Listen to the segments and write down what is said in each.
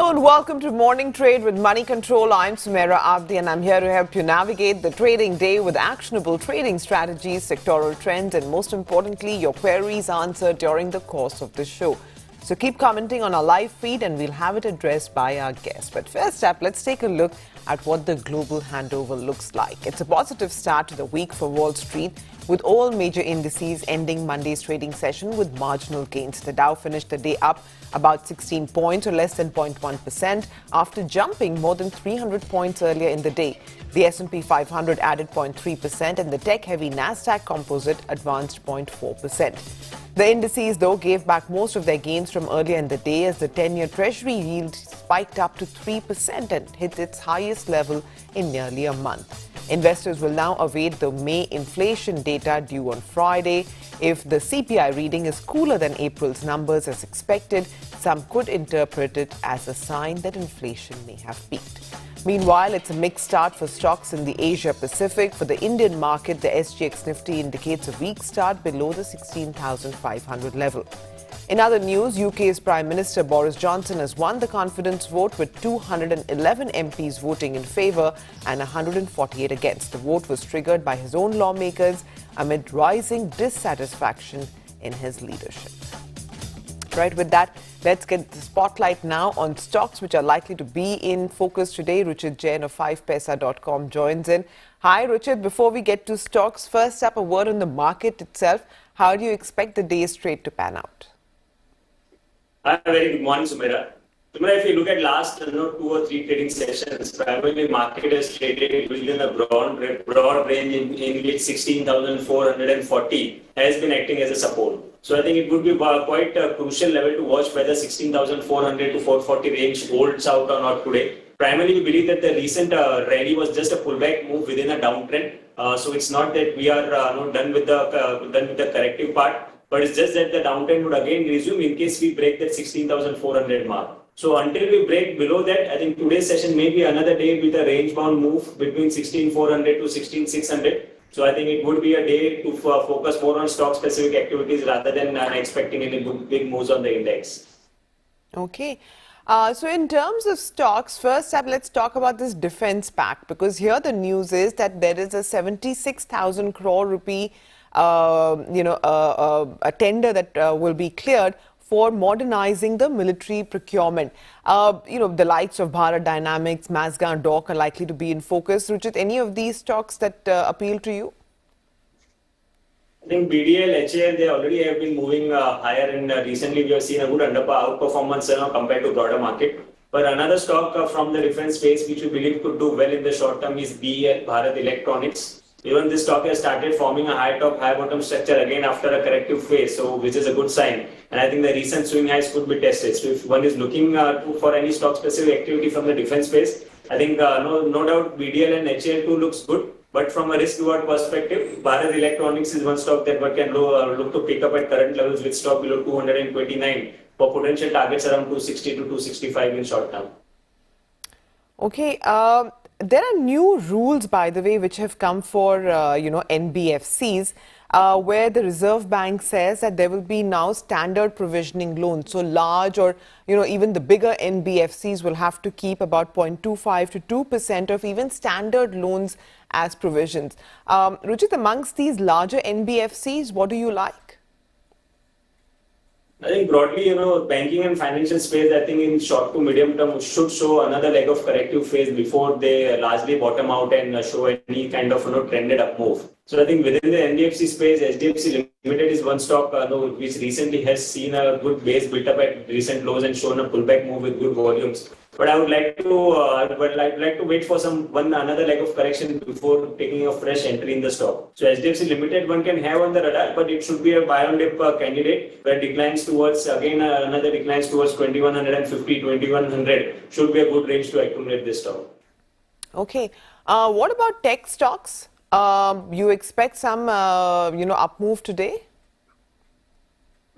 Hello and welcome to Morning Trade with Money Control. I'm Sumaira Abdi and I'm here to help you navigate the trading day with actionable trading strategies, sectoral trends and most importantly, your queries answered during the course of the show. So keep commenting on our live feed and we'll have it addressed by our guests. But first up, let's take a look at what the global handover looks like. It's a positive start to the week for Wall Street, with all major indices ending Monday's trading session with marginal gains. The Dow finished the day up about 16 points or less than 0.1% after jumping more than 300 points earlier in the day. The S&P 500 added 0.3% and the tech-heavy Nasdaq Composite advanced 0.4%. The indices, though, gave back most of their gains from earlier in the day as the 10-year Treasury yield spiked up to 3% and hit its highest level in nearly a month. Investors will now await the May inflation data due on Friday. If the CPI reading is cooler than April's numbers as expected, some could interpret it as a sign that inflation may have peaked. Meanwhile, it's a mixed start for stocks in the Asia-Pacific. For the Indian market, the SGX Nifty indicates a weak start below the 16,500 level. In other news, UK's Prime Minister Boris Johnson has won the confidence vote with 211 MPs voting in favour and 148 against. The vote was triggered by his own lawmakers amid rising dissatisfaction in his leadership. Right, with that, let's get the spotlight now on stocks which are likely to be in focus today. Ruchit Jain of 5paisa.com joins in. Hi, Ruchit. Before we get to stocks, first up, a word on the market itself. How do you expect the day's trade to pan out? Hi, very good morning, Sumaira. Sumaira, if you look at last 2 or 3 trading sessions, primarily market has traded within a broad range in which 16,440 has been acting as a support. So I think it would be quite a crucial level to watch whether 16,400 to 440 range holds out or not today. Primarily, we believe that the recent rally was just a pullback move within a downtrend. So it's not that we are done with the corrective part, but it's just that the downtrend would again resume in case we break that 16,400 mark. So until we break below that, I think today's session may be another day with a range-bound move between 16,400 to 16,600. So I think it would be a day to focus more on stock-specific activities rather than expecting any big moves on the index. Okay. So in terms of stocks, first up, let's talk about this defense pact, because here the news is that there is a 76,000 crore rupee a tender that will be cleared for modernizing the military procurement. The likes of Bharat Dynamics, Mazga and Dock are likely to be in focus. Ruchit, any of these stocks that appeal to you? I think BDL, HAL, they already have been moving higher, and recently we have seen a good outperformance compared to broader market. But another stock from the defense space which we believe could do well in the short term is BEL, Bharat Electronics. Even this stock has started forming a high top, high bottom structure again after a corrective phase, so which is a good sign. And I think the recent swing highs could be tested. So if one is looking for any stock specific activity from the defense space, I think no doubt BDL and HAL2 looks good. But from a risk reward perspective, Bharat Electronics is one stock that one can look to pick up at current levels with stock below 229 for potential targets around 260 to 265 in short term. Okay. There are new rules, by the way, which have come for, NBFCs, where the Reserve Bank says that there will be now standard provisioning loans. So large or, even the bigger NBFCs will have to keep about 0.25 to 2% of even standard loans as provisions. Ruchit, amongst these larger NBFCs, what do you like? I think broadly, banking and financial space, I think in short to medium term should show another leg of corrective phase before they largely bottom out and show any kind of trended up move. So I think within the NBFC space, HDFC Limited is one stock which recently has seen a good base built up at recent lows and shown a pullback move with good volumes. But I would like to wait for another leg of correction before taking a fresh entry in the stock. So HDFC Limited one can have on the radar, but it should be a buy on dip candidate where declines towards another declines towards 2150, 2100 should be a good range to accumulate this stock. Okay. What about tech stocks? You expect some up move today?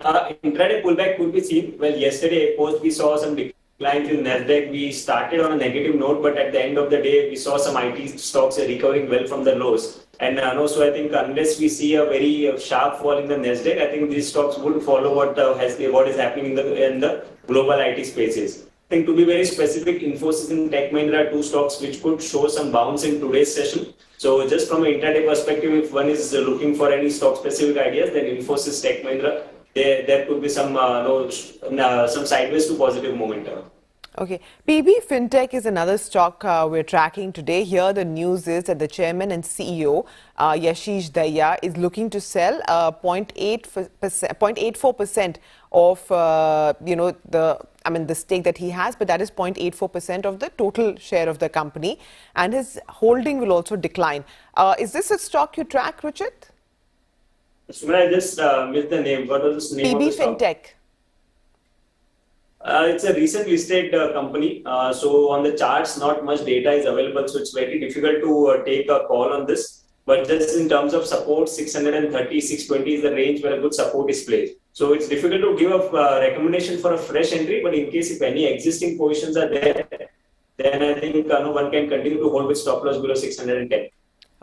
Intraday pullback could be seen. Well, yesterday post we saw some declines in Nasdaq. We started on a negative note, but at the end of the day, we saw some IT stocks recovering well from the lows. And so I think unless we see a very sharp fall in the Nasdaq, I think these stocks would follow what is happening in the global IT spaces. think to be very specific, Infosys and Tech Mahindra are two stocks which could show some bounce in today's session. So just from an intraday perspective, if one is looking for any stock specific ideas, then Infosys, Tech Mahindra, there could be some some sideways to positive momentum. Okay, PB Fintech is another stock we're tracking today. Here the news is that the chairman and CEO, Yashish Dahiya, is looking to sell 0.84% of, the stake that he has, but that is 0.84% of the total share of the company, and his holding will also decline. Is this a stock you track, Ruchit? Sumit, I just missed the name. What was the name of the stock? PB Fintech. It's a recent listed company. So on the charts, not much data is available. So it's very difficult to take a call on this. But just in terms of support, 630, 620 is the range where a good support is placed. So it's difficult to give a recommendation for a fresh entry. But in case if any existing positions are there, then I think one can continue to hold with stop loss below 610.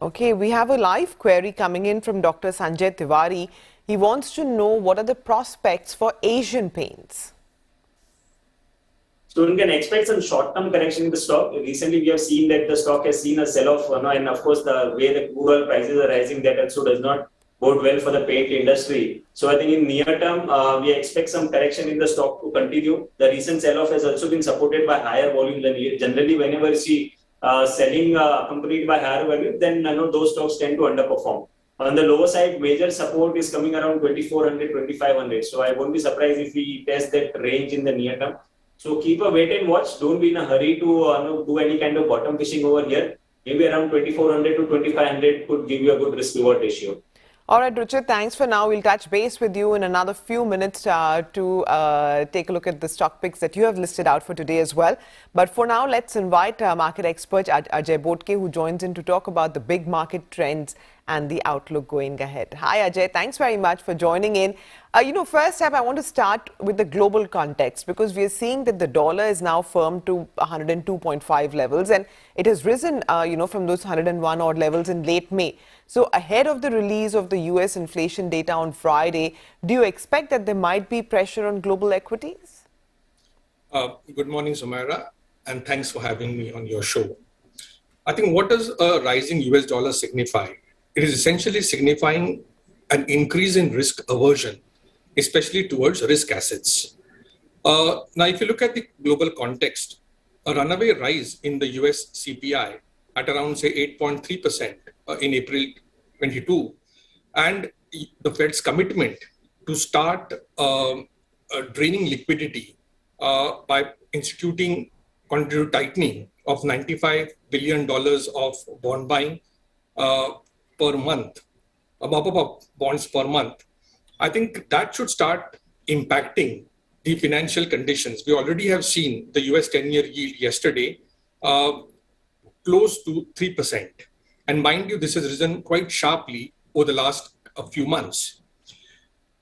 Okay, we have a live query coming in from Dr. Sanjay Tiwari. He wants to know what are the prospects for Asian Paints. So one can expect some short-term correction in the stock. Recently, we have seen that the stock has seen a sell-off, and of course, the way the crude oil prices are rising, that also does not bode well for the paint industry. So I think in near term, we expect some correction in the stock to continue. The recent sell-off has also been supported by higher volume than generally whenever you see selling accompanied by higher volume, then those stocks tend to underperform. On the lower side, major support is coming around 2400, 2500. So I won't be surprised if we test that range in the near term. So keep a wait and watch. Don't be in a hurry to do any kind of bottom fishing over here. Maybe around 2400 to 2500 could give you a good risk reward ratio. All right, Ruchit, thanks for now. We'll touch base with you in another few minutes to take a look at the stock picks that you have listed out for today as well. But for now, let's invite market expert Ajay Bodke, who joins in to talk about the big market trends and the outlook going ahead. Hi, Ajay. Thanks very much for joining in. First up, I want to start with the global context, because we are seeing that the dollar is now firm to 102.5 levels, and it has risen, from those 101 odd levels in late May. So ahead of the release of the US inflation data on Friday, do you expect that there might be pressure on global equities? Good morning, Sumaira, and thanks for having me on your show. I think what does a rising US dollar signify? It is essentially signifying an increase in risk aversion, especially towards risk assets. Now, if you look at the global context, a runaway rise in the US CPI at around, say, 8.3% in April 22, and the Fed's commitment to start draining liquidity by instituting quantitative tightening of $95 billion of bond buying per month, bonds per month, I think that should start impacting the financial conditions. We already have seen the US 10-year yield yesterday close to 3%. And mind you, this has risen quite sharply over the last few months.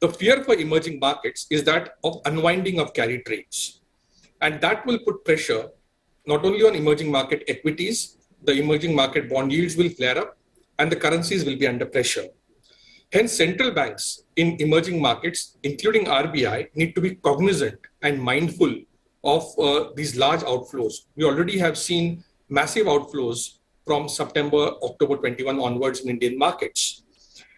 The fear for emerging markets is that of unwinding of carry trades. And that will put pressure not only on emerging market equities, the emerging market bond yields will flare up, and the currencies will be under pressure. Hence, central banks in emerging markets, including RBI, need to be cognizant and mindful of these large outflows. We already have seen massive outflows from September, October 21 onwards in Indian markets.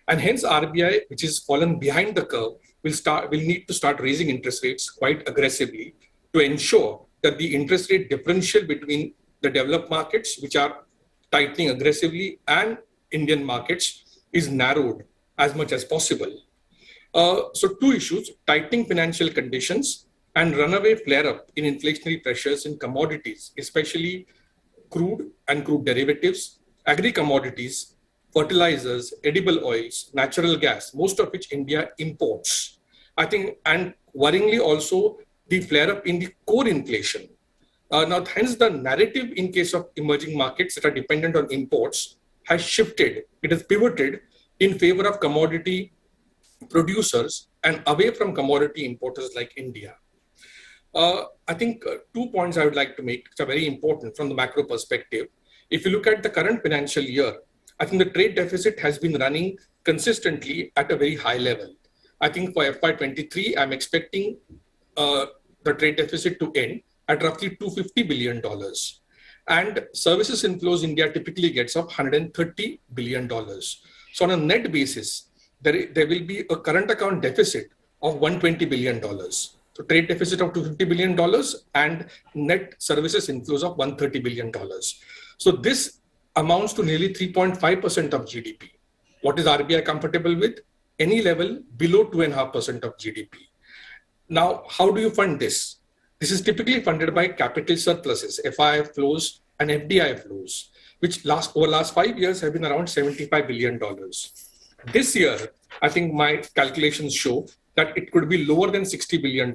And hence RBI, which is fallen behind the curve, will need to start raising interest rates quite aggressively to ensure that the interest rate differential between the developed markets, which are tightening aggressively, and Indian markets is narrowed as much as possible. So two issues: tightening financial conditions and runaway flare-up in inflationary pressures in commodities, especially crude and crude derivatives, agri-commodities, fertilizers, edible oils, natural gas, most of which India imports. I think, and worryingly also, the flare-up in the core inflation. Now, hence the narrative in case of emerging markets that are dependent on imports has shifted. It has pivoted in favor of commodity producers and away from commodity importers like India. I think 2 points I would like to make, which are very important from the macro perspective. If you look at the current financial year, I think the trade deficit has been running consistently at a very high level. I think for FY23, I'm expecting the trade deficit to end at roughly $250 billion. And services inflows, India typically gets of $130 billion. So on a net basis, there will be a current account deficit of $120 billion. So trade deficit of $250 billion and net services inflows of $130 billion. So this amounts to nearly 3.5% of GDP. What is RBI comfortable with? Any level below 2.5% of GDP. Now, how do you fund this? This is typically funded by capital surpluses, FII flows and FDI flows, which over last 5 years have been around $75 billion. This year, I think my calculations show that it could be lower than $60 billion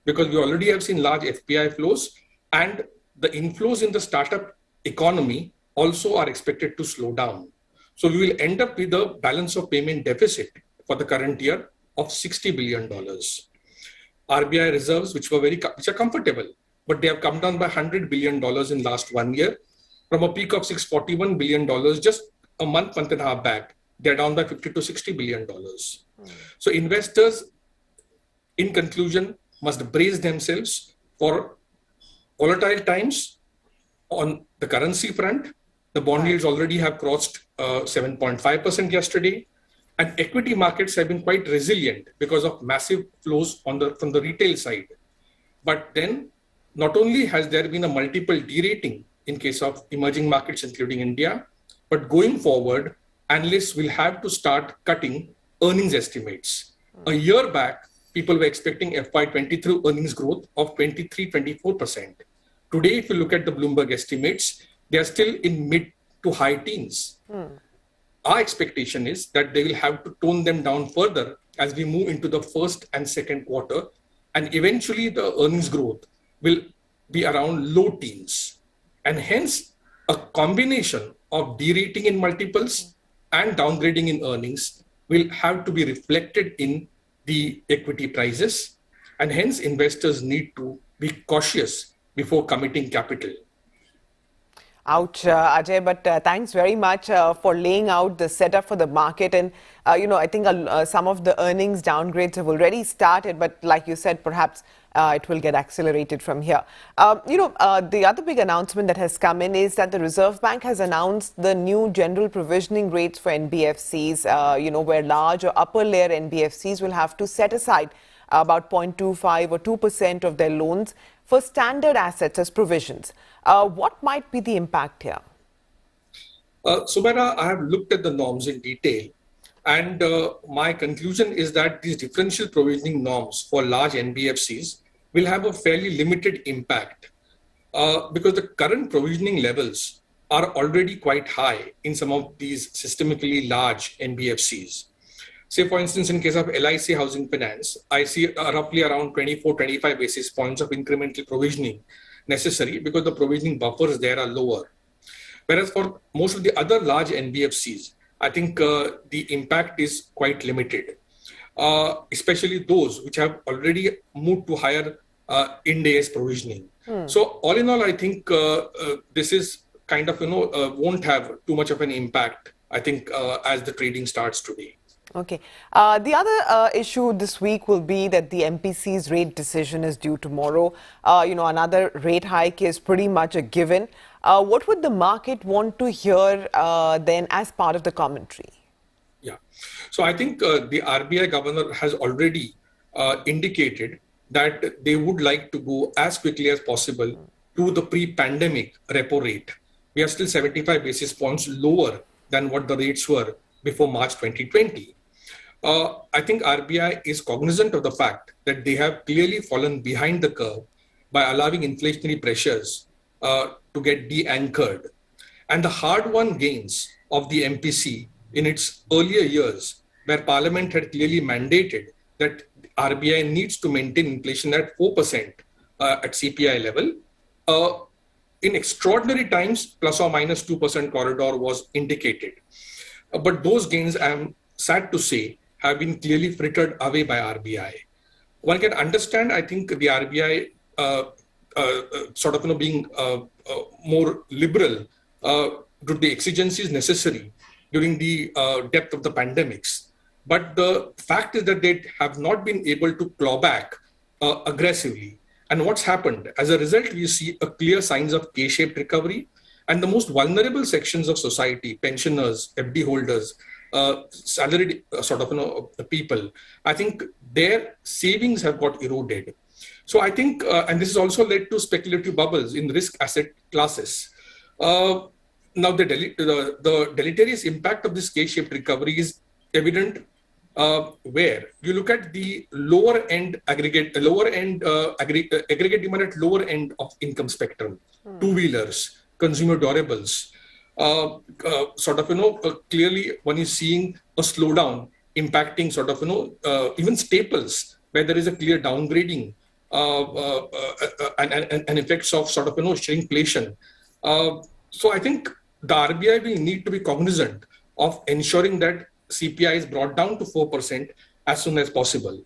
because we already have seen large FPI flows, and the inflows in the startup economy also are expected to slow down. So we will end up with a balance of payment deficit for the current year of $60 billion. RBI reserves, which are comfortable, but they have come down by $100 billion in last 1 year from a peak of $641 billion just a month and a half back. They're down by $50 to $60 billion. So investors, in conclusion, must brace themselves for volatile times on the currency front. The bond yields already have crossed 7.5% yesterday. And equity markets have been quite resilient because of massive flows from the retail side. But then, not only has there been a multiple derating in case of emerging markets, including India, but going forward, analysts will have to start cutting earnings estimates. A year back, people were expecting FY23 earnings growth of 23-24%. Today, if you look at the Bloomberg estimates, they are still in mid to high teens. Our expectation is that they will have to tone them down further as we move into the first and second quarter, and eventually the earnings growth will be around low teens. And hence, a combination of derating in multiples and downgrading in earnings will have to be reflected in the equity prices, and hence investors need to be cautious before committing capital. Ouch, Ajay, but thanks very much for laying out the setup for the market. And, I think some of the earnings downgrades have already started, but like you said, perhaps it will get accelerated from here. The other big announcement that has come in is that the Reserve Bank has announced the new general provisioning rates for NBFCs, where large or upper layer NBFCs will have to set aside about 0.25 or 2% of their loans for standard assets as provisions. What might be the impact here? Sumaira, I have looked at the norms in detail, and my conclusion is that these differential provisioning norms for large NBFCs will have a fairly limited impact because the current provisioning levels are already quite high in some of these systemically large NBFCs. Say, for instance, in case of LIC Housing Finance, I see roughly around 24-25 basis points of incremental provisioning necessary because the provisioning buffers there are lower. Whereas for most of the other large NBFCs, I think the impact is quite limited, especially those which have already moved to higher Ind-AS provisioning. So all in all, I think this is kind of, won't have too much of an impact, I think, as the trading starts today. Okay. The other issue this week will be that the MPC's rate decision is due tomorrow. Another rate hike is pretty much a given. What would the market want to hear then as part of the commentary? Yeah. So I think the RBI governor has already indicated that they would like to go as quickly as possible to the pre-pandemic repo rate. We are still 75 basis points lower than what the rates were before March 2020. I think RBI is cognizant of the fact that they have clearly fallen behind the curve by allowing inflationary pressures to get de-anchored. And the hard-won gains of the MPC in its earlier years, where Parliament had clearly mandated that RBI needs to maintain inflation at 4% at CPI level, in extraordinary times, plus or minus 2% corridor was indicated. But those gains, I'm sad to say, have been clearly frittered away by RBI. One can understand, I think, the RBI being more liberal to the exigencies necessary during the depth of the pandemics. But the fact is that they have not been able to claw back aggressively. And what's happened? As a result, we see a clear signs of K-shaped recovery, and the most vulnerable sections of society, pensioners, FD holders, salaried people, I think their savings have got eroded. So I think, and this has also led to speculative bubbles in risk asset classes. Now, the deleterious impact of this K-shaped recovery is evident where you look at the aggregate demand at lower end of income spectrum, two-wheelers, consumer durables. Clearly one is seeing a slowdown impacting even staples where there is a clear downgrading and effects of shrinkflation. So I think the RBI will need to be cognizant of ensuring that CPI is brought down to 4% as soon as possible.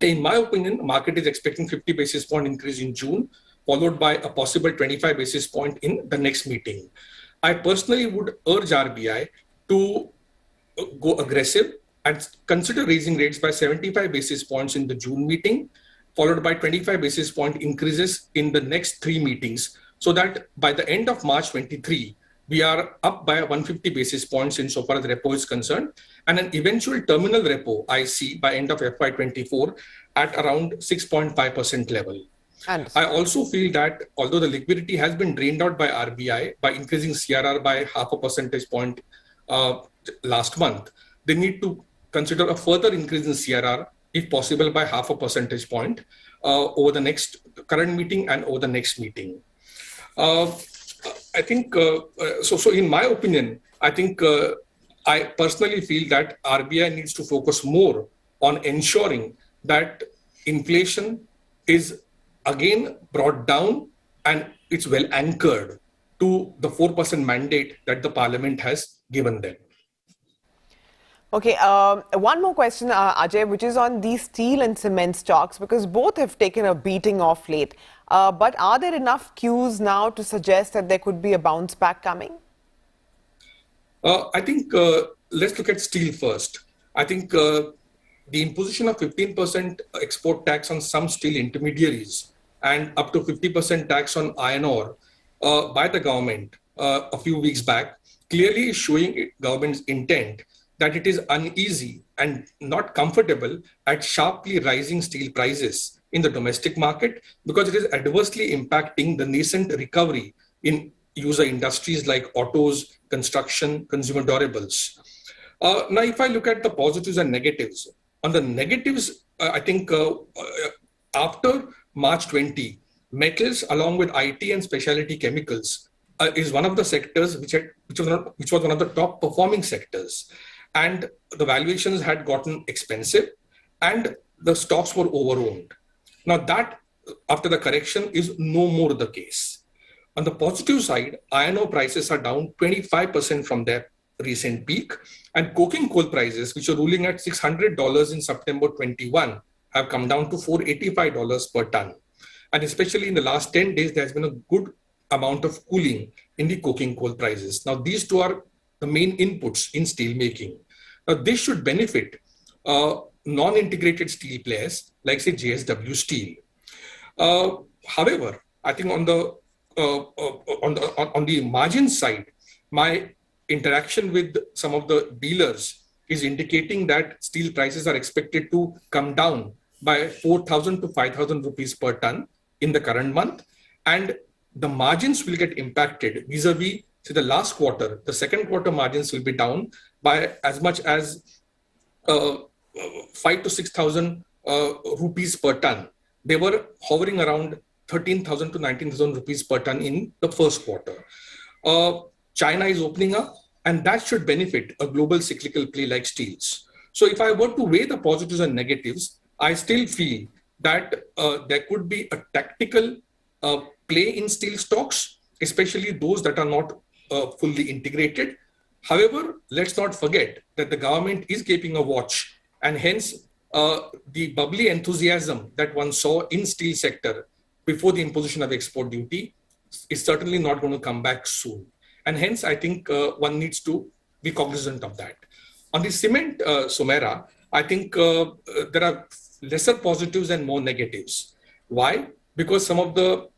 In my opinion, the market is expecting 50 basis point increase in June, followed by a possible 25 basis point in the next meeting. I personally would urge RBI to go aggressive and consider raising rates by 75 basis points in the June meeting, followed by 25 basis point increases in the next 3 meetings, so that by the end of March 23, we are up by 150 basis points insofar as repo is concerned, and an eventual terminal repo I see by end of FY24 at around 6.5% level. I also feel that although the liquidity has been drained out by RBI by increasing CRR by half a percentage point last month, they need to consider a further increase in CRR, if possible, by half a percentage point over the next current meeting and over the next meeting. I think, so in my opinion, I think I personally feel that RBI needs to focus more on ensuring that inflation is again brought down and it's well anchored to the 4% mandate that the parliament has given them. Okay, one more question, Ajay, which is on these steel and cement stocks, because both have taken a beating off late. But are there enough cues now to suggest that there could be a bounce back coming? I think let's look at steel first. I think the imposition of 15% export tax on some steel intermediaries and up to 50% tax on iron ore by the government a few weeks back clearly is showing government's intent that it is uneasy and not comfortable at sharply rising steel prices in the domestic market, because it is adversely impacting the nascent recovery in user industries like autos, construction, consumer durables. Now, if I look at the positives and negatives, on the negatives, I think after March 20, metals along with IT and specialty chemicals is one of the sectors which was one of the top performing sectors. And the valuations had gotten expensive and the stocks were overowned. Now that, after the correction, is no more the case. On the positive side, iron ore prices are down 25% from their recent peak, and coking coal prices, which are ruling at $600 in September 21, have come down to $485 per ton. And especially in the last 10 days, there has been a good amount of cooling in the coking coal prices. Now, these two are the main inputs in steel making. Now, this should benefit non-integrated steel players like, say, JSW Steel. However, I think on the margin side, my interaction with some of the dealers is indicating that steel prices are expected to come down by 4,000 to 5,000 rupees per ton in the current month, and the margins will get impacted vis-a-vis, say, the last quarter. The second quarter margins will be down by as much as 5,000 to 6,000 rupees per ton. They were hovering around 13,000 to 19,000 rupees per ton in the first quarter. China is opening up, and that should benefit a global cyclical play like steels. So if I were to weigh the positives and negatives, I still feel that there could be a tactical play in steel stocks, especially those that are not fully integrated. However, let's not forget that the government is keeping a watch, and hence the bubbly enthusiasm that one saw in steel sector before the imposition of export duty is certainly not going to come back soon. And hence, I think one needs to be cognizant of that. On the cement, Sumaira, I think there are lesser positives and more negatives. Why? because some of the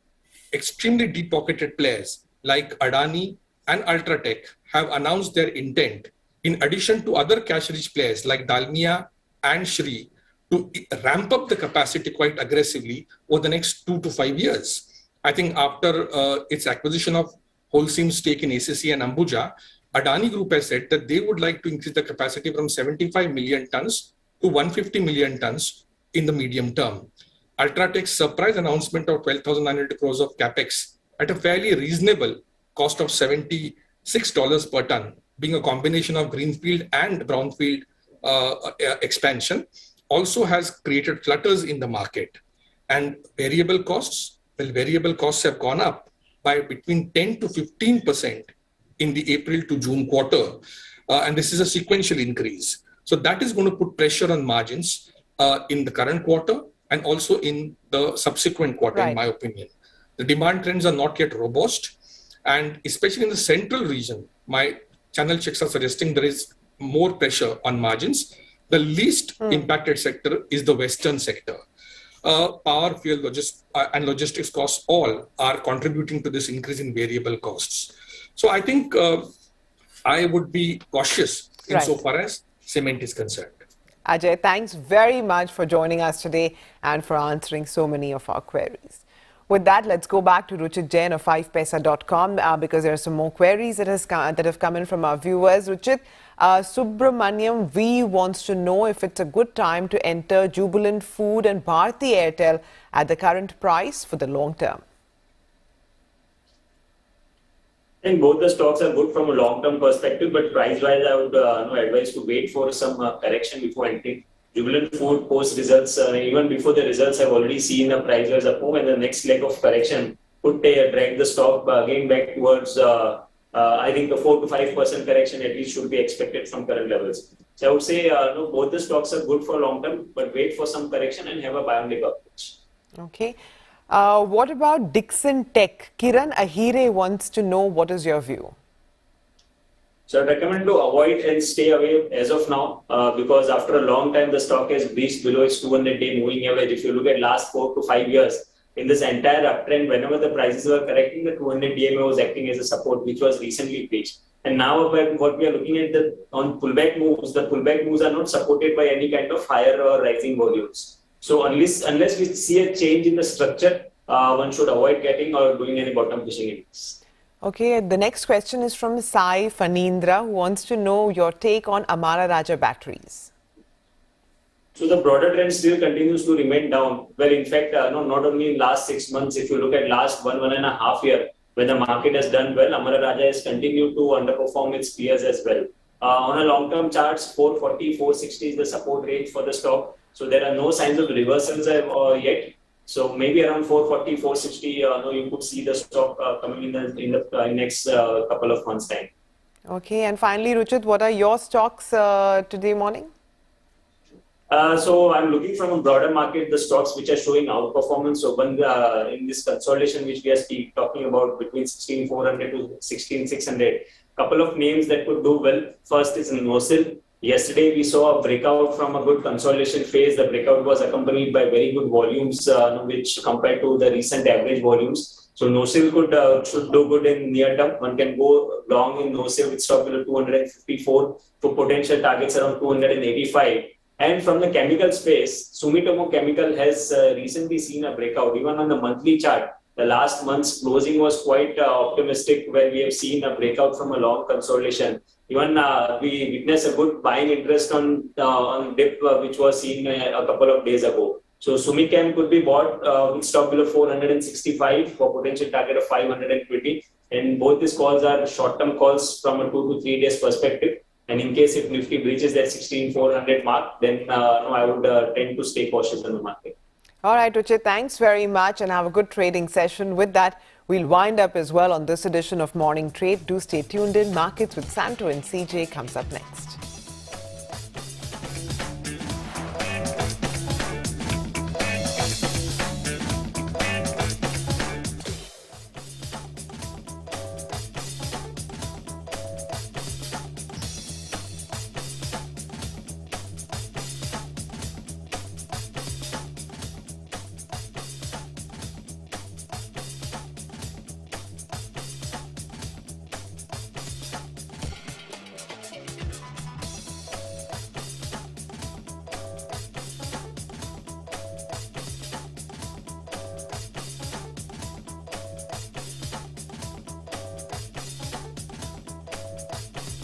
extremely deep-pocketed players like Adani and Ultratech have announced their intent, in addition to other cash-rich players like Dalmia and Shri, to ramp up the capacity quite aggressively over the next 2 to 5 years. I think after its acquisition of Holcim stake in ACC and Ambuja, Adani Group has said that they would like to increase the capacity from 75 million tons to 150 million tons in the medium term. Ultratech's surprise announcement of 12,900 crores of capex at a fairly reasonable cost of $76 per ton, being a combination of greenfield and brownfield expansion, also has created flutters in the market. And variable costs, well, variable costs have gone up by between 10 to 15% in the April to June quarter. And this is a sequential increase. So that is going to put pressure on margins in the current quarter and also in the subsequent quarter, in my opinion. The demand trends are not yet robust. And especially in the central region, my channel checks are suggesting there is more pressure on margins. The least impacted sector is the Western sector. Power, fuel, and logistics costs all are contributing to this increase in variable costs. So I think I would be cautious insofar as cement is concerned. Ajay, thanks very much for joining us today and for answering so many of our queries. With that, let's go back to Ruchit Jain of 5paisa.com because there are some more queries that have come in from our viewers. Ruchit, Subramaniam V wants to know if it's a good time to enter Jubilant Food and Bharti Airtel at the current price for the long term. I think both the stocks are good from a long-term perspective, but price-wise, I would advise to wait for some correction before entering. Jubilant Food post results, even before the results, have already seen a price-wise up move, and the next leg of correction could drag the stock again back towards, I think, a 4 to 5% correction at least should be expected from current levels. So I would say both the stocks are good for long-term, but wait for some correction and have a buy and dip approach. Okay. What about Dixon Tech? Kiran Ahire wants to know what is your view? So I recommend to avoid and stay away as of now because after a long time the stock has breached below its 200-day moving average. If you look at last 4 to 5 years, in this entire uptrend, whenever the prices were correcting, the 200 DMA was acting as a support, which was recently breached. And now what we are looking at on pullback moves, the pullback moves are not supported by any kind of higher or rising volumes. So unless we see a change in the structure, one should avoid getting or doing any bottom fishing in this. Okay, the next question is from Sai Fanindra, who wants to know your take on Amara Raja batteries. So the broader trend still continues to remain down. Well, in fact, not only in last 6 months, if you look at last 1.5 years, when the market has done well, Amara Raja has continued to underperform its peers as well. On a long-term charts, 440, 460 is the support range for the stock. So there are no signs of reversals yet. So maybe around 440, 460, you could see the stock coming in the next couple of months' time. Okay, and finally, Ruchit, what are your stocks today morning? So I'm looking from a broader market, the stocks which are showing outperformance. So in this consolidation, which we are talking about between 16,400 to 16,600, couple of names that could do well. First is Nosil. Yesterday, we saw a breakout from a good consolidation phase. The breakout was accompanied by very good volumes, which compared to the recent average volumes. So Nosil should do good in near term. One can go long in Nosil with stock below 254 for potential targets around 285. And from the chemical space, Sumitomo Chemical has recently seen a breakout. Even on the monthly chart, the last month's closing was quite optimistic, where we have seen a breakout from a long consolidation. Even we witnessed a good buying interest on dip, which was seen a couple of days ago. So Sumichem could be bought with stock below 465 for potential target of 520. And both these calls are short-term calls from a 2 to 3 days perspective. And in case if Nifty breaches that 16,400 mark, then I would tend to stay cautious in the market. All right, Ruchit, thanks very much and have a good trading session. With that, we'll wind up as well on this edition of Morning Trade. Do stay tuned in. Markets with Santo and CJ comes up next.